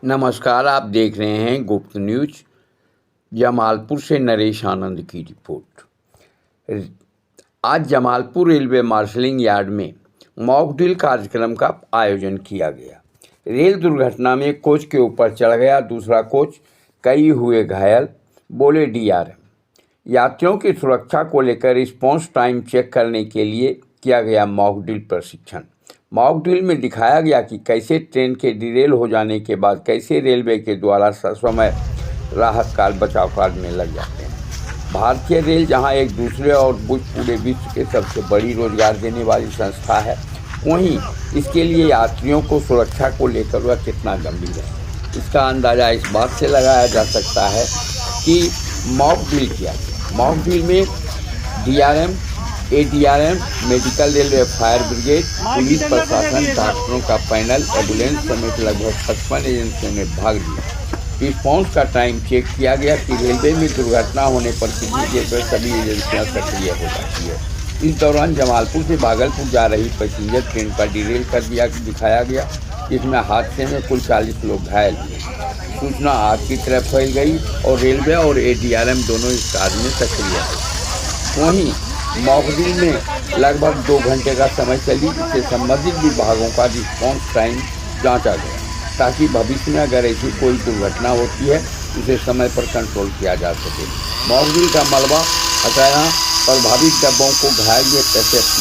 नमस्कार, आप देख रहे हैं गुप्त न्यूज। जमालपुर से नरेश आनंद की रिपोर्ट। आज जमालपुर रेलवे मार्शलिंग यार्ड में मॉक ड्रिल कार्यक्रम का आयोजन किया गया। रेल दुर्घटना में कोच के ऊपर चढ़ गया दूसरा कोच, कई हुए घायल, बोले डीआरएम। यात्रियों की सुरक्षा को लेकर रिस्पॉन्स टाइम चेक करने के लिए किया गया मॉक ड्रिल प्रशिक्षण। मॉक ड्रिल में दिखाया गया कि कैसे ट्रेन के डिरेल हो जाने के बाद कैसे रेलवे के द्वारा ससमय राहत काल बचाव कार्य में लग जाते हैं। भारतीय रेल जहां एक दूसरे और पूरे विश्व के सबसे बड़ी रोजगार देने वाली संस्था है, वहीं इसके लिए यात्रियों को सुरक्षा को लेकर वह कितना गंभीर है, इसका अंदाज़ा इस बात से लगाया जा सकता है कि मॉक ड्रिल किया गया। मॉक ड्रिल में DRM, ADRM, medical, railway, fire brigade, police प्रशासन, डॉक्टरों का पैनल, एम्बुलेंस समेत लगभग 55 एजेंसियों ने भाग लिया। रिस्पॉन्स का टाइम चेक किया गया कि रेलवे में दुर्घटना होने पर किसी जगह सभी एजेंसियां सक्रिय हो जाती है। इस दौरान जमालपुर से भागलपुर जा रही पैसेंजर ट्रेन का डिरेल कर दिखाया गया, जिसमें हादसे में कुल 40 लोग घायल हुए। सूचना आग की तरफ फैल गई और रेलवे और एडीआरएम दोनों इस कार्य में सक्रिय हुए। वहीं मॉक ड्रिल में लगभग 2 घंटे का समय चली, जिससे संबंधित विभागों का रिस्पॉन्स टाइम जांचा गया, ताकि भविष्य में अगर ऐसी कोई दुर्घटना होती है उसे समय पर कंट्रोल किया जा सके। मॉक ड्रिल का मलबा हटाना, प्रभावित डब्बों को घायल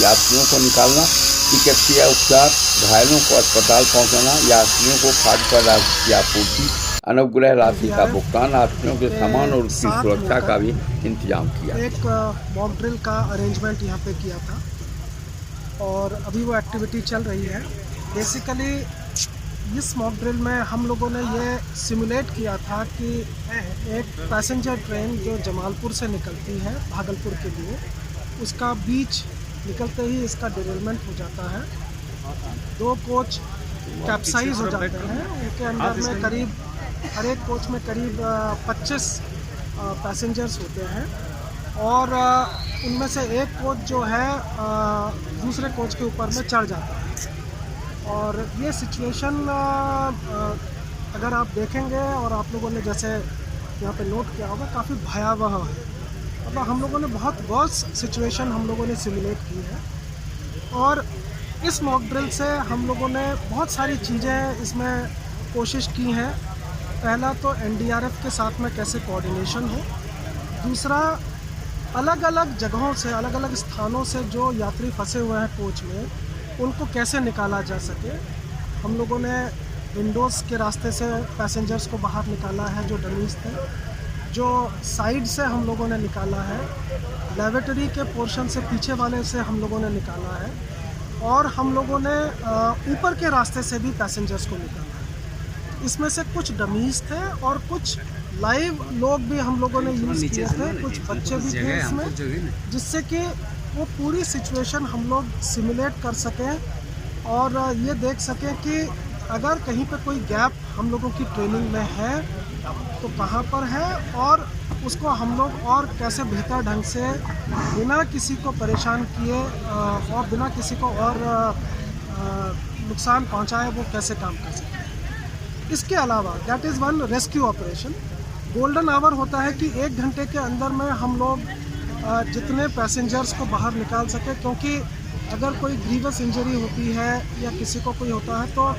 यात्रियों को निकालना, चिकित्सीय उपचार, घायलों को अस्पताल पहुंचाना, यात्रियों को खाद्य पदार्थ की आपूर्ति, अनुग्रह राशि का भुगतान, यात्रियों के सामान और उसकी सुरक्षा का भी इंतजाम किया। एक मॉक ड्रिल का अरेंजमेंट यहाँ पे किया था और अभी वो एक्टिविटी चल रही है। बेसिकली इस मॉक ड्रिल में हम लोगों ने ये सिमुलेट किया था कि एक पैसेंजर ट्रेन जो जमालपुर से निकलती है भागलपुर के लिए, उसका बीच निकलते ही इसका डिरेलमेंट हो जाता है। 2 कोच कैप्साइज हो जाते हैं। उनके अंदर में करीब हर एक कोच में करीब 25 पैसेंजर्स होते हैं और उनमें से एक कोच जो है दूसरे कोच के ऊपर में चढ़ जाता है। और ये सिचुएशन अगर आप देखेंगे और आप लोगों ने जैसे यहाँ पे नोट किया होगा, काफ़ी भयावह है। मतलब हम लोगों ने बहुत वर्स सिचुएशन हम लोगों ने सिमुलेट की है और इस मॉक ड्रिल से हम लोगों ने बहुत सारी चीज़ें इसमें कोशिश की हैं। पहला तो एनडीआरएफ के साथ में कैसे कोऑर्डिनेशन हो, दूसरा अलग अलग जगहों से, अलग अलग स्थानों से जो यात्री फंसे हुए हैं कोच में, उनको कैसे निकाला जा सके। हम लोगों ने विंडोज़ के रास्ते से पैसेंजर्स को बाहर निकाला है जो डमीज थे, जो साइड से हम लोगों ने निकाला है, लेवेटरी के पोर्शन से पीछे वाले से हम लोगों ने निकाला है और हम लोगों ने ऊपर के रास्ते से भी पैसेंजर्स को निकाला है। इसमें से कुछ डमीज थे और कुछ लाइव लोग भी हम लोगों ने यूज़ किए थे, कुछ बच्चे भी थे इसमें, जिससे कि वो पूरी सिचुएशन हम लोग सिमुलेट कर सकें और ये देख सकें कि अगर कहीं पे कोई गैप हम लोगों की ट्रेनिंग में है तो कहाँ पर है और उसको हम लोग और कैसे बेहतर ढंग से बिना किसी को परेशान किए और बिना किसी को और नुकसान पहुँचाए वो कैसे काम कर सकें। इसके अलावा that is one rescue operation. Golden hour होता है कि 1 घंटे के अंदर में हम लोग जितने पैसेंजर्स को बाहर निकाल सके, क्योंकि अगर कोई ग्रीवस इंजरी होती है या किसी को कोई होता है तो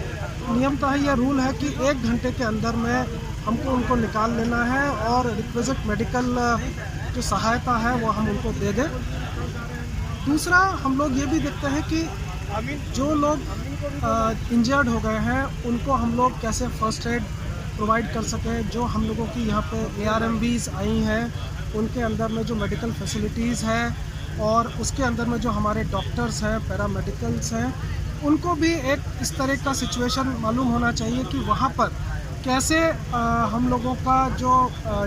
नियमतः यह रूल है कि 1 घंटे के अंदर में हमको उनको निकाल लेना है और रिक्विजिट मेडिकल जो सहायता है वो हम उनको दे दें। दूसरा, हम लोग ये भी देखते हैं कि जो लोग इंजर्ड हो गए हैं उनको हम लोग कैसे फर्स्ट एड प्रोवाइड कर सकें। जो हम लोगों की यहाँ पे ARMBs आई हैं उनके अंदर में जो मेडिकल फैसिलिटीज़ हैं और उसके अंदर में जो हमारे डॉक्टर्स हैं, पैरामेडिकल्स हैं, उनको भी एक इस तरह का सिचुएशन मालूम होना चाहिए कि वहाँ पर कैसे हम लोगों का जो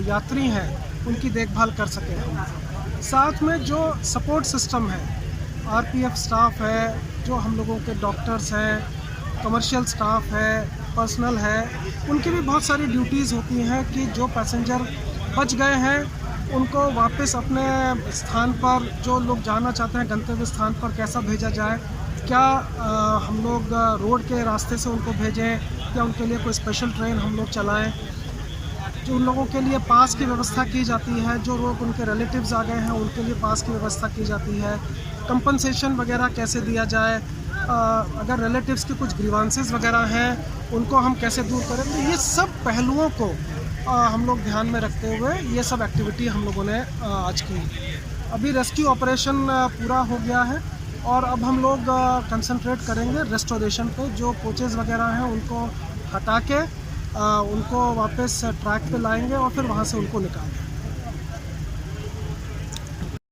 यात्री हैं उनकी देखभाल कर सकें हम। साथ में जो सपोर्ट सिस्टम है, RPF स्टाफ है, जो हम लोगों के डॉक्टर्स हैं, कमर्शियल स्टाफ है, पर्सनल है, उनकी भी बहुत सारी ड्यूटीज़ होती हैं कि जो पैसेंजर बच गए हैं उनको वापस अपने स्थान पर, जो लोग जाना चाहते हैं गंतव्य स्थान पर, कैसा भेजा जाए। क्या हम लोग रोड के रास्ते से उनको भेजें या उनके लिए कोई स्पेशल ट्रेन हम लोग चलाएं। जो उन लोगों के लिए पास की व्यवस्था की जाती है, जो लोग उनके रिलेटिव्स आ गए हैं उनके लिए पास की व्यवस्था की जाती है। कंपनसेशन वगैरह कैसे दिया जाए, अगर रिलेटिव्स के कुछ ग्रीवांसेस वगैरह हैं उनको हम कैसे दूर करें, तो ये सब पहलुओं को हम लोग ध्यान में रखते हुए ये सब एक्टिविटी हम लोगों ने आज की। अभी रेस्क्यू ऑपरेशन पूरा हो गया है और अब हम लोग कंसंट्रेट करेंगे रेस्टोरेशन पे। जो कोचेज़ वगैरह हैं उनको हटा के उनको वापस ट्रैक पे लाएंगे और फिर वहाँ से उनको निकालेंगे।